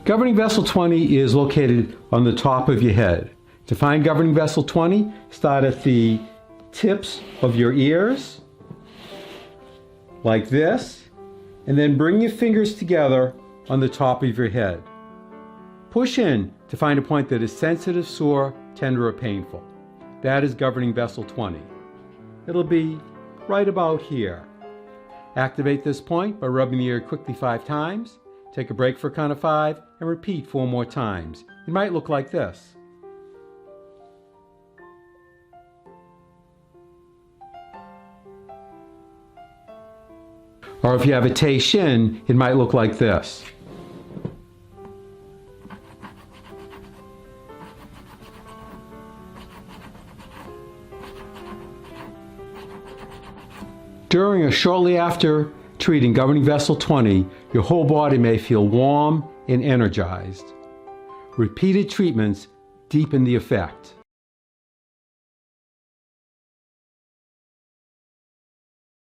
Governing vessel 20 is located on the top of your head. To find governing vessel 20, start at the tips of your ears, like this, and then bring your fingers together on the top of your head. Push in to find a point that is sensitive, sore, tender, or painful. That is governing vessel 20. It'll be right about here. Activate this point by rubbing the area quickly 5 times. Take a break for a count of 5 and repeat 4 more times. It might look like this. Or if you have a Tei Shin, it might look like this. During or shortly after treating governing vessel 20, your whole body may feel warm and energized. Repeated treatments deepen the effect.